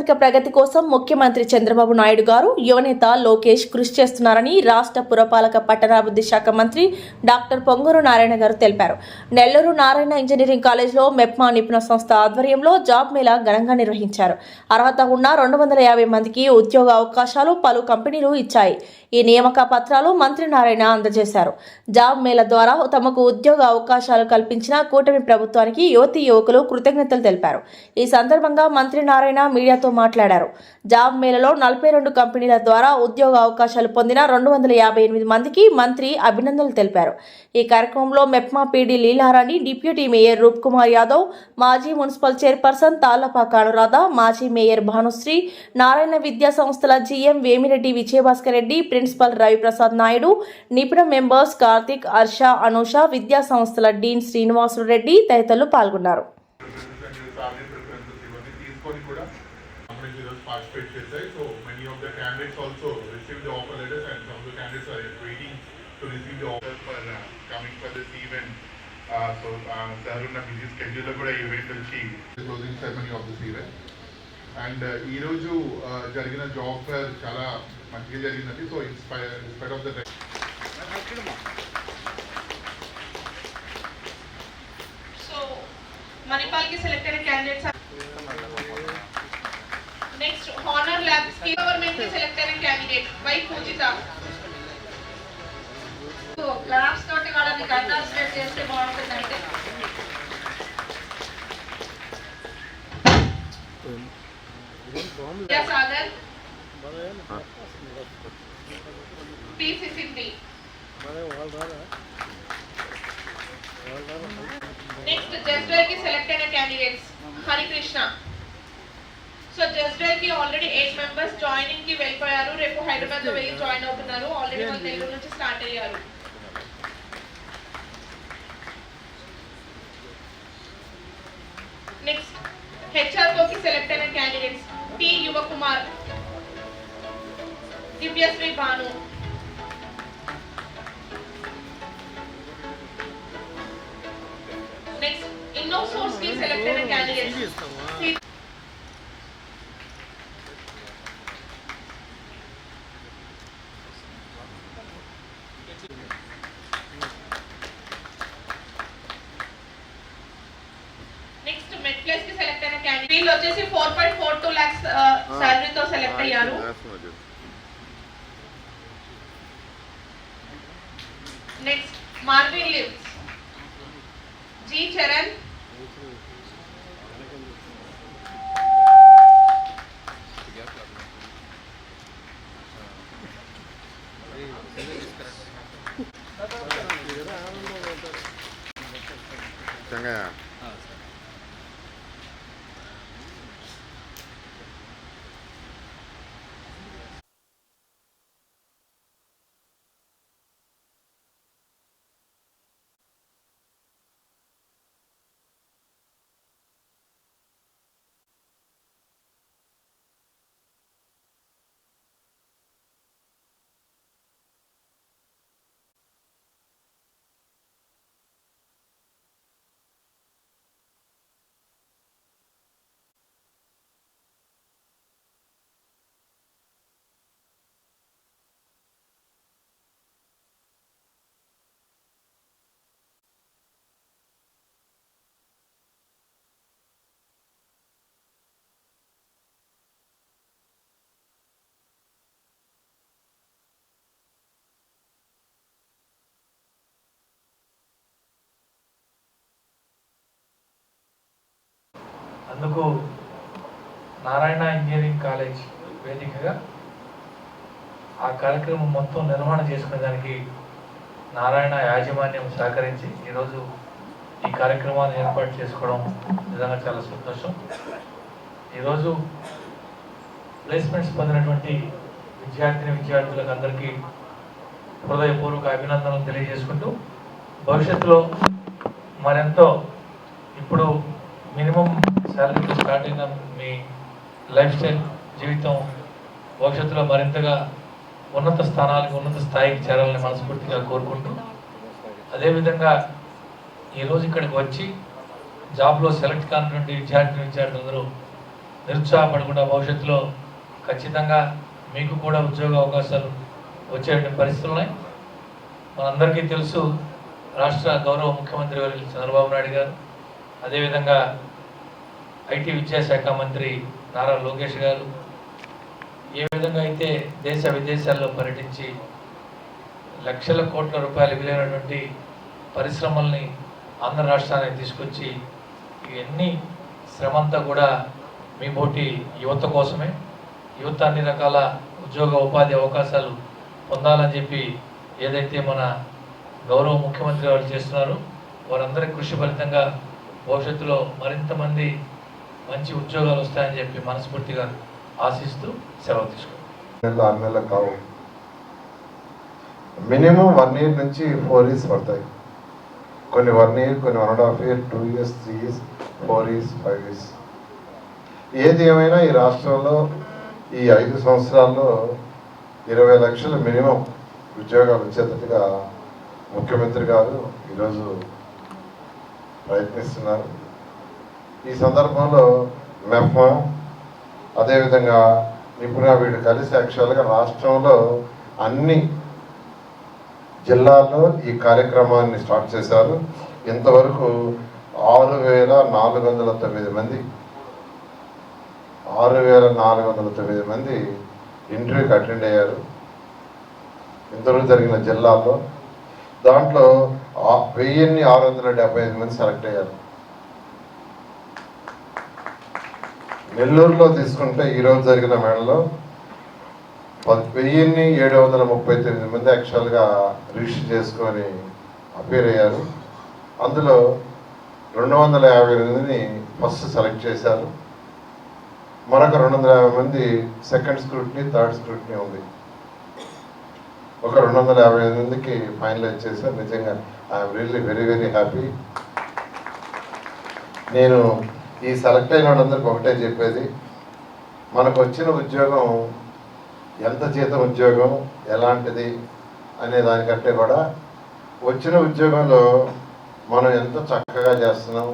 పారిశ్రామిక ప్రగతి కోసం ముఖ్యమంత్రి చంద్రబాబు నాయుడు గారు యువనేత లోకేష్ కృషి చేస్తున్నారని రాష్ట్ర పురపాలక పట్టణాభివృద్ధి శాఖ మంత్రి డాక్టర్ పొంగూరు నారాయణ గారు తెలిపారు. నెల్లూరు నారాయణ ఇంజనీరింగ్ కాలేజ్లో మెప్మా నిపుణ సంస్థ ఆధ్వర్యంలో జాబ్ మేళా ఘనంగా నిర్వహించారు. అర్హత ఉన్న 250 మందికి ఉద్యోగ అవకాశాలు పలు కంపెనీలు ఇచ్చాయి. ఈ నియామక పత్రాలు మంత్రి నారాయణ అందజేశారు. జాబ్ మేళా ద్వారా తమకు ఉద్యోగ అవకాశాలు కల్పించిన కూటమి ప్రభుత్వానికి యువతీ యువకులు కృతజ్ఞతలు తెలిపారు. ఈ సందర్భంగా మంత్రి నారాయణ మీడియాతో మాట్లాడారు. జాబ్ మేళలో 42 కంపెనీల ద్వారా ఉద్యోగ అవకాశాలు పొందిన 258 మందికి మంత్రి అభినందనలు తెలిపారు. ఈ కార్యక్రమంలో MEPMA PD Leelarani, deputy mayor Roop Kumar Yadav, మాజీ మున్సిపల్ చైర్పర్సన్ తాళ్లపాక అనురాధ, మాజీ మేయర్ భానుశ్రీ, నారాయణ విద్యా సంస్థల GM Vemireddy Vijayabhaskar Reddy, principal Raviprasad Naidu, Nipuna members Karthik, Harsha, Anusha, విద్యా సంస్థల డీన్ శ్రీనివాసులు రెడ్డి తదితరులు పాల్గొన్నారు. Participate చేశాయి. So many of the candidates also received the offer letters and some of the candidates are waiting to receive the offer for coming for this event. Sir ఉన్న busy schedule లో కూడా event వచ్చి closing ceremony of this event. And ఈ రోజు జరిగిన job fair చాలా మంచిగా జరిగింది. So in spite of the so Manipal ki selected candidates are next honor lab scheme government ki selected candidate by Pujita. So labs toti వాళ్ళని conduct చేస్తే బాగుంటుందంటే yes sagar PCCT next Jaswal ki selected candidates Hari Krishna. So జస్ట్వెల్ కి already 8 members joining కి వెళ్ళిపోయారు. రేపు హైదరాబాద్ లో వెళ్ళి జాయిన్ అవుతున్నారు. ఆల్రెడీ వాళ్ళు నెల్లూరు నుంచి స్టార్ట్ అయ్యారు. నెక్స్ట్ హెచ్ఆర్ కోకి సెలెక్ట్ అయిన క్యాండిడేట్స్ టి యువ కుమార్, దివ్యశ్రీ భాను, నెక్స్ట్ ఇన్నో సోర్స్ కి సెలెక్ట్ అయిన క్యాండిడేట్స్ నెక్స్ట్ మెడ్ ప్లేస్ కి సెలెక్ట్ అయిన క్యాండిడేట్ వీళ్ళు వచ్చేసి 4.42 lakhs సాలరీ తో సెలెక్ట్ అయ్యారు. Next Marvin lives G Charan, Changaiah అందుకు నారాయణ ఇంజనీరింగ్ కాలేజ్ వేదికగా ఆ కార్యక్రమం మొత్తం నిర్వహణ చేసుకునే దానికి నారాయణ యాజమాన్యం సహకరించి ఈరోజు ఈ కార్యక్రమాన్ని ఏర్పాటు చేసుకోవడం నిజంగా చాలా సంతోషం. ఈరోజు ప్లేస్మెంట్స్ పొందినటువంటి విద్యార్థులకు అందరికీ హృదయపూర్వక అభినందనలు తెలియజేసుకుంటూ భవిష్యత్తులో మరెంతో ఇప్పుడు మినిమం శాలరీతో స్టార్ట్ అయిన మీ లైఫ్ స్టైల్ జీవితం భవిష్యత్తులో మరింతగా ఉన్నత స్థాయికి చేరాలని మనస్ఫూర్తిగా కోరుకుంటూ, అదేవిధంగా ఈరోజు ఇక్కడికి వచ్చి జాబ్లో సెలెక్ట్ కానటువంటి విద్యార్థులందరూ నిరుత్సాహపడకుండా భవిష్యత్తులో ఖచ్చితంగా మీకు కూడా ఉద్యోగ అవకాశాలు వచ్చేటువంటి పరిస్థితులు ఉన్నాయి. మనందరికీ తెలుసు రాష్ట్ర గౌరవ ముఖ్యమంత్రి వర్యులు చంద్రబాబు నాయుడు గారు, అదేవిధంగా ఐటీ విద్యాశాఖ మంత్రి నారా లోకేష్ గారు ఏ విధంగా అయితే దేశ విదేశాల్లో పర్యటించి లక్షల కోట్ల రూపాయలు విలువైనటువంటి పరిశ్రమల్ని ఆంధ్ర రాష్ట్రానికి తీసుకొచ్చి ఇవన్నీ శ్రమంతా కూడా మీ పోటీ యువత కోసమే. యువత అన్ని రకాల ఉద్యోగ ఉపాధి అవకాశాలు పొందాలని చెప్పి ఏదైతే మన గౌరవ ముఖ్యమంత్రి వారు చేస్తున్నారో వారందరి కృషి ఫలితంగా భవిష్యత్తులో మరింత మంది మంచి ఉద్యోగాలు వస్తాయని చెప్పి మనస్ఫూర్తిగా ఆశిస్తూ సెలవు తీసుకుంటాం. 6 నెలలు కావు, మినిమం 1 year నుంచి 4 years పడతాయి. కొన్ని 1 year, కొన్ని 1.5 year, 2 years, 3 years, 4 years, 5 years. ఏది ఏమైనా ఈ రాష్ట్రంలో ఈ 5 సంవత్సరాల్లో 20 లక్షల మినిమం ఉద్యోగాలు వచ్చేటట్టుగా ముఖ్యమంత్రి గారు ఈరోజు ప్రయత్నిస్తున్నారు. ఈ సందర్భంలో మెఫ్మా అదేవిధంగా నిపుణుల వీళ్ళు కలిసి యాక్చువల్గా రాష్ట్రంలో అన్ని జిల్లాల్లో ఈ కార్యక్రమాన్ని స్టార్ట్ చేశారు. ఇంతవరకు 6,409 మంది 6,409 మంది ఇంటర్వ్యూకి అటెండ్ అయ్యారు ఇంతవరకు జరిగిన జిల్లాల్లో. దాంట్లో 1,675 మంది సెలెక్ట్ అయ్యారు. నెల్లూరులో తీసుకుంటే ఈరోజు జరిగిన మేళలో 1,739 మంది యాక్చువల్గా రిజిస్టర్ చేసుకొని అపేర్ అయ్యారు. అందులో 258 ఫస్ట్ సెలెక్ట్ చేశారు. మరొక 250 మంది సెకండ్ స్క్రూటినీ, థర్డ్ స్క్రూటినీ ఉంది. ఒక 258 మందికి ఫైనలైజ్ చేశారు. నిజంగా I'm really very very happy. నేను ఈ సెలెక్ట్ అయిన వాళ్ళందరికీ ఒకటే చెప్పేది, మనకు వచ్చిన ఉద్యోగం ఎంత జీతం ఉద్యోగం ఎలాంటిది అనే దానికంటే కూడా వచ్చిన ఉద్యోగంలో మనం ఎంత చక్కగా చేస్తున్నాం,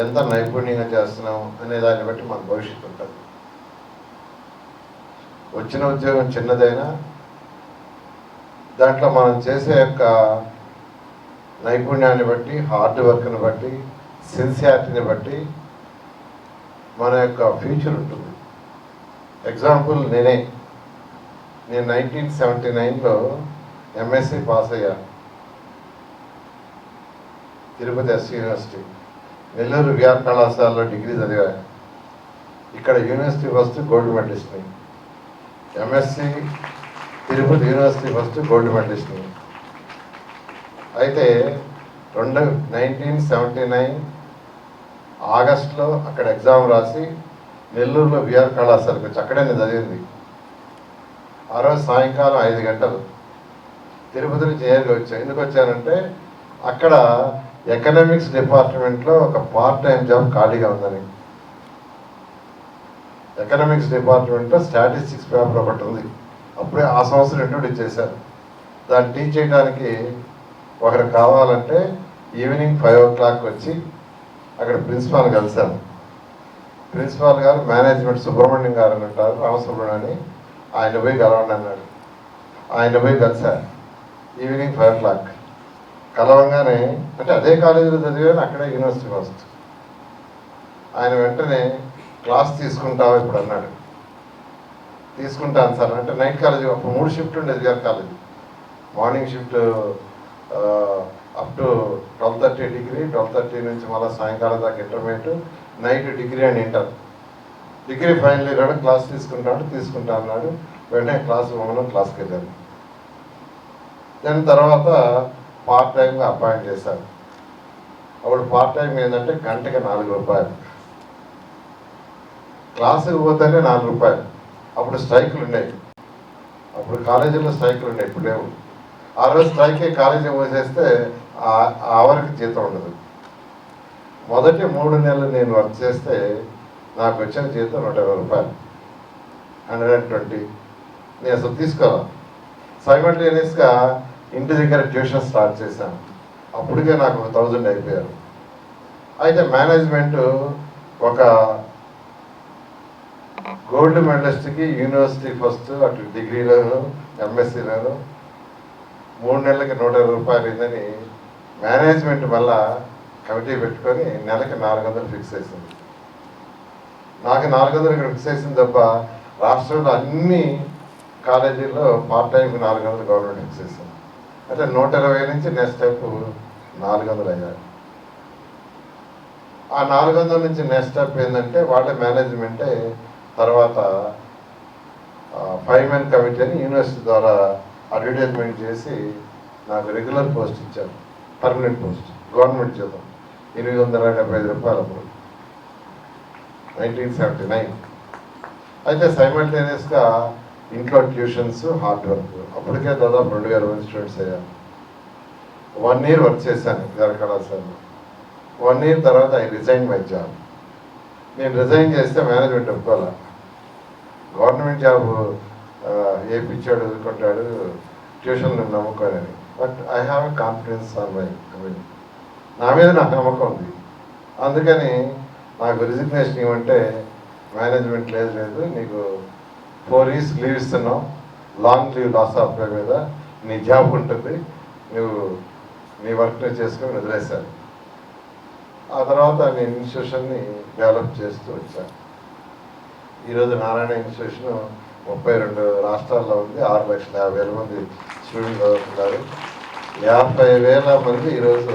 ఎంత నైపుణ్యంగా చేస్తున్నాం అనే దాన్ని బట్టి మన భవిష్యత్తు ఉంటుంది. వచ్చిన ఉద్యోగం చిన్నదైనా దాంట్లో మనం చేసే యొక్క నైపుణ్యాన్ని బట్టి, హార్డ్ వర్క్ని బట్టి, సిన్సియారిటీని బట్టి మన యొక్క ఫ్యూచర్ ఉంటుంది. ఎగ్జాంపుల్ నేను 1979లో ఎంఎస్సి పాస్ అయ్యాను Tirupati SC university. Nellore VR కళాశాలలో డిగ్రీ చదివాను. ఇక్కడ యూనివర్సిటీ ఫస్ట్ గోల్డ్ మెడలిస్ట్ని, MSc Tirupati university first gold మెడలిస్ట్ని. అయితే 1979 ఆగస్టులో అక్కడ ఎగ్జామ్ రాసి నెల్లూరులో విఆర్ కళాశాలకు వచ్చి అక్కడే నేను చదివింది. ఆ రోజు సాయంకాలం 5 గంటలు తిరుపతి నుంచి నేరుగా వచ్చాను. ఎందుకు వచ్చానంటే అక్కడ ఎకనామిక్స్ డిపార్ట్మెంట్లో ఒక పార్ట్ టైం జాబ్ ఖాళీగా ఉందని. ఎకనామిక్స్ డిపార్ట్మెంట్లో స్టాటిస్టిక్స్ పేపర్ ఒకటి ఉంది. అప్పుడే ఆ సంవత్సరం ఇంట్రొడ్యూస్ చేశారు. దాన్ని టీచ్ చేయడానికి ఒకరు కావాలంటే ఈవినింగ్ 5 o'clock వచ్చి అక్కడ ప్రిన్సిపాల్ కలిశాను. ప్రిన్సిపాల్ గారు మేనేజ్మెంట్ సుబ్రహ్మణ్యం గారు అని అంటారు, రామసుబ్రహ్మణ్యం అని. ఆయన పోయి కలవండి అన్నాడు. ఆయన పోయి కలిశారు ఈవినింగ్ 5 o'clock. కలవంగానే అంటే అదే కాలేజీలో చదివాను, అక్కడే యూనివర్సిటీ ఫస్ట్. ఆయన వెంటనే క్లాస్ తీసుకుంటావా ఇప్పుడు అన్నాడు. తీసుకుంటాను సార్ అంటే నైట్ కాలేజీ అప్పుడు 3 షిఫ్ట్ ఉండేది V R college. Morning shift up to 12:30 degree, 12:30 నుంచి మళ్ళీ సాయంకాలం దాకా intermediate, night degree and inter. Degree final year class తీసుకుంటా అన్నాడు. వెంటనే క్లాస్ క్లాస్కి వెళ్ళాను. దాని తర్వాత పార్ట్ టైంగా అపాయింట్ చేశారు. అప్పుడు పార్ట్ టైం ఏంటంటే గంటకి 4 రూపాయలు, క్లాసుకి పోతేనే 4 రూపాయలు. అప్పుడు స్ట్రైకులు ఉండేవి, అప్పుడు కాలేజీలో స్ట్రైకులు ఉండేవి, ఇప్పుడు లేవు. ఆ రోజు స్ట్రైకే కాలేజీ పోసేస్తే ఆ అవర్కి జీతం ఉండదు. మొదటి 3 నెలలు నేను వర్క్ చేస్తే నాకు వచ్చిన జీతం 120 రూపాయలు, 120. నేను అసలు తీసుకోవాలి. సైమల్టేనియస్గా ఇంటి దగ్గర ట్యూషన్ స్టార్ట్ చేశాను. అప్పటికే నాకు 1000 అయిపోయారు. అయితే మేనేజ్మెంట్ ఒక గోల్డ్ మెడలిస్ట్కి యూనివర్సిటీ ఫస్ట్ అటు డిగ్రీలోను ఎంఎస్సీలోను 3 నెలలకి 120 రూపాయలు అయిందని మేనేజ్మెంట్ మళ్ళా కమిటీ పెట్టుకొని నెలకి 400 ఫిక్స్ చేసింది. నాకు 400 ఇక్కడ ఫిక్స్ చేసింది తప్ప రాష్ట్రంలో అన్ని కాలేజీల్లో పార్ట్ టైంకి 400 గవర్నమెంట్ ఫిక్స్ చేసింది. అంటే 120 నుంచి నెక్స్ట్ స్టెప్ 400 అయ్యారు. ఆ 400 నుంచి నెక్స్ట్ స్టెప్ ఏంటంటే వాళ్ళ మేనేజ్మెంటే తర్వాత 5 మెన్ కమిటీ అని యూనివర్సిటీ ద్వారా అడ్వర్టైజ్మెంట్ చేసి నాకు రెగ్యులర్ పోస్ట్ ఇచ్చారు, పర్మనెంట్ పోస్ట్, గవర్నమెంట్ జీతం 875 రూపాయలు అప్పుడు 1979. అయితే సైమల్టేనియస్గా ఇంట్లో ట్యూషన్స్, హార్డ్ వర్క్. అప్పటికే దాదాపు 2000 మంది స్టూడెంట్స్ అయ్యారు. 1 year వర్క్ చేశాను గారి కళాశాలలో. 1 year తర్వాత ఐ రిజైన్ మై జాబ్. నేను రిజైన్ చేస్తే మేనేజ్మెంట్ ఒప్పుకోవాలి. గవర్నమెంట్ జాబ్ ఏపిచ్చాడు, వదులుకుంటాడు, ట్యూషన్లు నమ్ముకోనని. But I have a confidence on my నా మీద నాకు నమ్మకం ఉంది. అందుకని నాకు రిజిగ్నేషన్ ఇవ్వంటే మేనేజ్మెంట్ లేదు నీకు 4 years లీవ్ ఇస్తున్నావు, long leave loss of pay మీద నీ జాబ్ ఉంటుంది, నువ్వు నీ వర్క్ చేసుకొని వదిలేశాను. ఆ తర్వాత నేను ఇన్స్టిట్యూషన్ని డెవలప్ చేస్తూ వచ్చాను. ఈరోజు నారాయణ ఇన్స్టిట్యూషన్ 32 రాష్ట్రాల్లో ఉంది. 6,50,000 మంది స్టూడెంట్ చదువుతున్నారు. 50,000 మంది ఈరోజు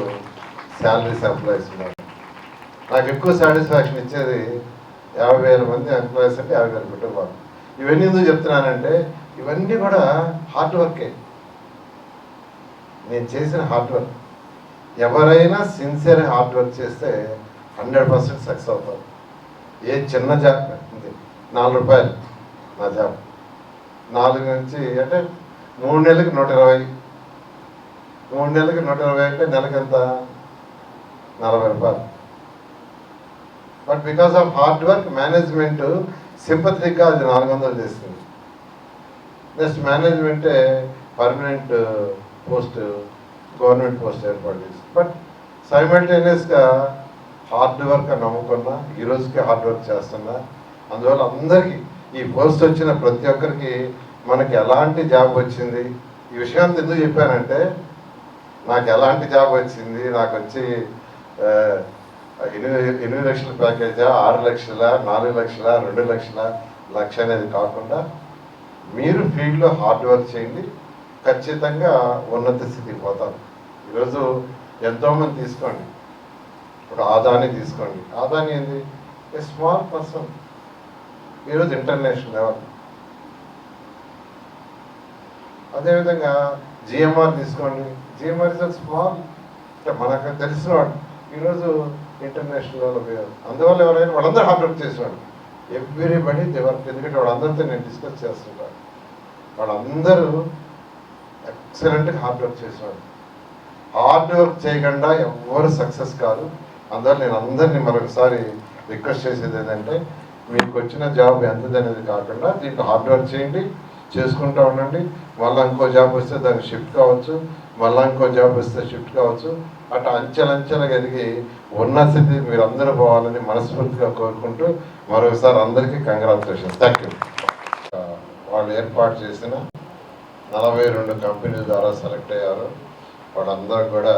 శాలరీస్ ఎంప్లాయీస్ ఉన్నారు. నాకు ఎక్కువ సాటిస్ఫాక్షన్ ఇచ్చేది 50,000 మంది ఎంప్లాయీస్ అంటే 50,000 కుటుంబాలు. ఇవన్నీ ఎందుకు చెప్తున్నానంటే ఇవన్నీ కూడా హార్డ్ వర్కే, నేను చేసిన హార్డ్ వర్క్. ఎవరైనా సిన్సియర్ హార్డ్ వర్క్ చేస్తే 100% సక్సెస్ అవుతారు. ఏ చిన్న జాబ్ ఉంది, 4 రూపాయలు నా జాబ్, 4 నుంచి అంటే 3 నెలలకి 120, 3 నెలలకి 120 అంటే నెలకి ఎంత, 40 రూపాయలు. But because of hard work management సింపథిక్గా అది 400 చేస్తుంది. నెక్స్ట్ మేనేజ్మెంటే పర్మనెంట్ పోస్ట్, గవర్నమెంట్ పోస్ట్ ఏర్పాటు చేస్తుంది. బట్ సైమల్టేనియస్గా హార్డ్ వర్క్ అని నమ్ముకున్నా, ఈ రోజుకి హార్డ్ వర్క్ చేస్తున్నా. అందువల్ల అందరికీ ఈ పోస్ట్ వచ్చిన ప్రతి ఒక్కరికి మనకి ఎలాంటి జాబ్ వచ్చింది, ఈ విషయాన్ని ఎందుకు చెప్పానంటే నాకు ఎలాంటి జాబ్ వచ్చింది, నాకు వచ్చి 8 లక్షల ప్యాకేజా, 6 లక్షల, 4 లక్షల, 2 లక్షల, 1,00,000 అనేది కాకుండా మీరు ఫీల్డ్లో హార్డ్ వర్క్ చేయండి, ఖచ్చితంగా ఉన్నత స్థితికి పోతారు. ఈరోజు ఎంతోమంది తీసుకోండి, ఇప్పుడు ఆదాని తీసుకోండి. ఆదాని ఏంది, ఏ స్మాల్ పర్సన్, ఈరోజు ఇంటర్నేషనల్ లెవెల్. అదేవిధంగా జిఎంఆర్ తీసుకోండి, జిఎంఆర్ ఇస్ స్మాల్, అంటే మనకు తెలిసిన వాడు ఈరోజు ఇంటర్నేషనల్ లెవెల్ పోయారు. అందువల్ల ఎవరైనా వాళ్ళందరూ హార్డ్ వర్క్ చేసేవాడు. ఎవ్రీబడి ది వర్క్, ఎందుకంటే వాళ్ళందరితో నేను డిస్కస్ చేస్తుంటాను. వాళ్ళందరూ ఎక్సలెంట్గా హార్డ్ వర్క్ చేసేవాడు. హార్డ్ వర్క్ చేయకుండా ఎవరు సక్సెస్ కాదు. అందువల్ల నేను అందరినీ మరొకసారి రిక్వెస్ట్ చేసేది ఏంటంటే మీకు వచ్చిన జాబ్ ఎంతది అనేది కాకుండా దీంట్లో హార్డ్ వర్క్ చేయండి, చేసుకుంటూ ఉండండి. మళ్ళీ ఇంకో జాబ్ వస్తే దానికి షిఫ్ట్ కావచ్చు, మళ్ళీ ఇంకో జాబ్ వస్తే షిఫ్ట్ కావచ్చు. అట్లా అంచెలంచెలుగా ఎదిగి ఉన్న స్థితి మీరు అందరూ పోవాలని మనస్ఫూర్తిగా కోరుకుంటూ మరొకసారి అందరికీ కంగ్రాచులేషన్స్. Thank you. వాళ్ళు ఏర్పాటు చేసిన 42 కంపెనీల ద్వారా సెలెక్ట్ అయ్యారు. వాళ్ళందరూ కూడా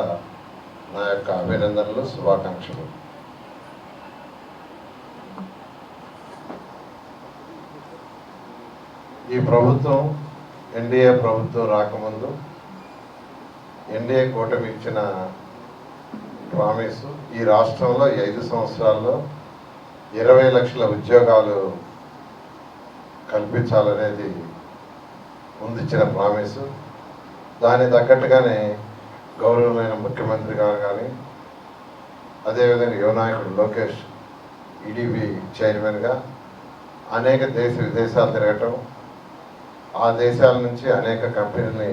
నా యొక్క అభినందనలు, శుభాకాంక్షలు. ఈ ప్రభుత్వం, ఎన్డీఏ ప్రభుత్వం రాకముందు ఎన్డీఏ కూటమి ఇచ్చిన ప్రామిస్, ఈ రాష్ట్రంలో ఈ 5 సంవత్సరాల్లో 20 లక్షల ఉద్యోగాలు కల్పించాలనేది ముందిచ్చిన ప్రామిస్. దానికి తగ్గట్టుగానే గౌరవమైన ముఖ్యమంత్రి గారు కానీ, అదేవిధంగా యువ నాయకుడు లోకేష్ ఈడీబీ చైర్మన్గా అనేక విదేశాలు తిరగటం, ఆ దేశాల నుంచి అనేక కంపెనీలని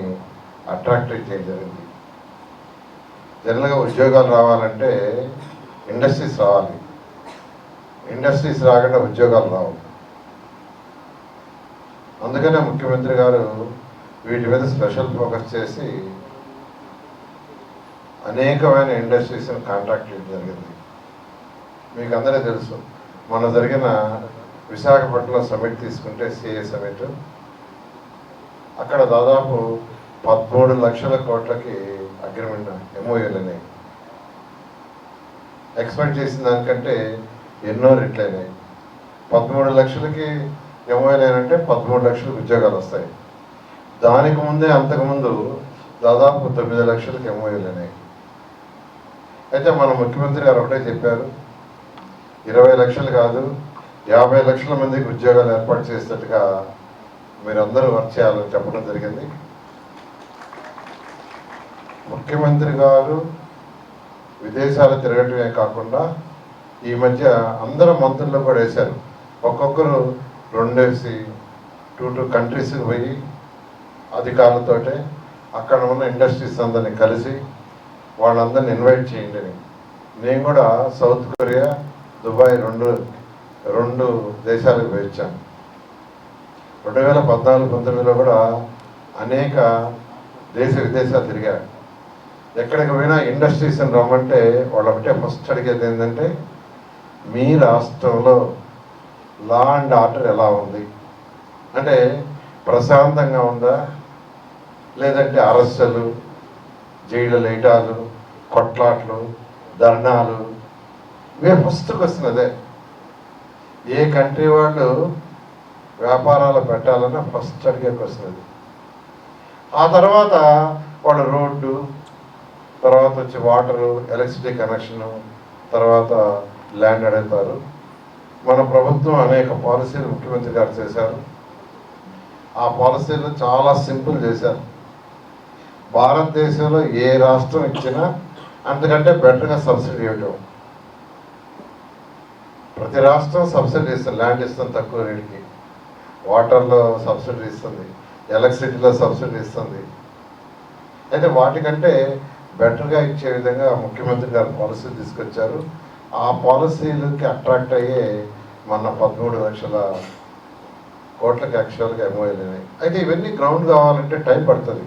అట్రాక్ట్ చేయడం జరిగింది. జనరల్గా ఉద్యోగాలు రావాలంటే ఇండస్ట్రీస్ రావాలి, ఇండస్ట్రీస్ రాకుండా ఉద్యోగాలు రావు. అందుకనే ముఖ్యమంత్రి గారు వీటి మీద స్పెషల్ ఫోకస్ చేసి అనేకమైన ఇండస్ట్రీస్ని కాంట్రాక్ట్ చేయడం జరిగింది. మీకు అందరూ తెలుసు, మొన్న జరిగిన విశాఖపట్నంలో సమిట్ తీసుకుంటే సిఏ సమిట్, అక్కడ దాదాపు 13 లక్షల కోట్లకి అగ్రిమెంట్ ఎంఓయూలని ఎక్స్పెక్ట్ చేసిన దానికంటే ఎన్నో రెట్లయినాయి. 13 లక్షలకి ఎంఓయూలు అంటే 13 లక్షలకు ఉద్యోగాలు వస్తాయి. దానికి ముందే అంతకుముందు దాదాపు 9 లక్షలకు ఎంఓయూలు అయినాయి. అయితే మన ముఖ్యమంత్రి గారు ఒకటే చెప్పారు, 20 లక్షలు కాదు 50 లక్షల మందికి ఉద్యోగాలు ఏర్పాటు చేసేటట్టుగా మీరందరూ వర్క్ చేయాలని చెప్పడం జరిగింది. ముఖ్యమంత్రి గారు విదేశాలు తిరగటమే కాకుండా ఈ మధ్య అందరూ మంత్రులు కూడా వేశారు. ఒక్కొక్కరు 2 కంట్రీస్కి పోయి అధికారులతోటే అక్కడ ఉన్న ఇండస్ట్రీస్ అందరినీ కలిసి వాళ్ళందరినీ ఇన్వైట్ చేయండి అని. నేను కూడా సౌత్ కొరియా, దుబాయ్ రెండు దేశాలకు పోయించాను. 2014-19లో కూడా అనేక విదేశాలు తిరిగారు. ఎక్కడికి పోయినా ఇండస్ట్రీస్ని రమ్మంటే వాళ్ళు ఒకటే ఫస్ట్ అడిగేది ఏంటంటే, మీ రాష్ట్రంలో లా అండ్ ఆర్డర్ ఎలా ఉంది, అంటే ప్రశాంతంగా ఉందా, లేదంటే అరెస్టులు, జైలు లేటాలు, కొట్లాట్లు, ధర్నాలు, ఇవే ఫస్ట్ క్వశ్చన్. అదే ఏ కంట్రీ వాళ్ళు వ్యాపారాలు పెట్టాలన్నా ఫస్ట్ అడిగే క్వశ్చన్ అది. ఆ తర్వాత వాళ్ళు రోడ్డు, తర్వాత వచ్చి వాటరు, ఎలక్ట్రిసిటీ కనెక్షను, తర్వాత ల్యాండ్ అడుగుతారు. మన ప్రభుత్వం అనేక పాలసీలు ముఖ్యమంత్రి గారు చేశారు. ఆ పాలసీలు చాలా సింపుల్ చేశారు. భారతదేశంలో ఏ రాష్ట్రం ఇచ్చినా అంతకంటే బెటర్గా సబ్సిడీ ఇవ్వటం. ప్రతి రాష్ట్రం సబ్సిడీ ఇస్తుంది. ల్యాండ్ ఇస్తుంది తక్కువ రేటుకి, వాటర్లో సబ్సిడీ ఇస్తుంది, ఎలక్ట్రిసిటీలో సబ్సిడీ ఇస్తుంది. అయితే వాటికంటే బెటర్గా ఇచ్చే విధంగా ముఖ్యమంత్రి గారు పాలసీలు తీసుకొచ్చారు. ఆ పాలసీలకి అట్రాక్ట్ అయ్యే మన 13 లక్షల కోట్లకి యాక్చువల్గా ఎంఓయూలు అయినాయి. అయితే ఇవన్నీ గ్రౌండ్ కావాలంటే టైం పడుతుంది.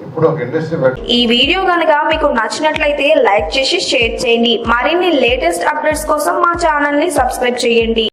ఇప్పుడు ఒక ఇండస్ట్రీ ఈ వీడియో కనుక మీకు నచ్చినట్లయితే లైక్ చేసి షేర్ చేయండి. మరిన్ని లేటెస్ట్ అప్డేట్స్ కోసం మా ఛానల్ ని సబ్స్క్రైబ్ చేయండి.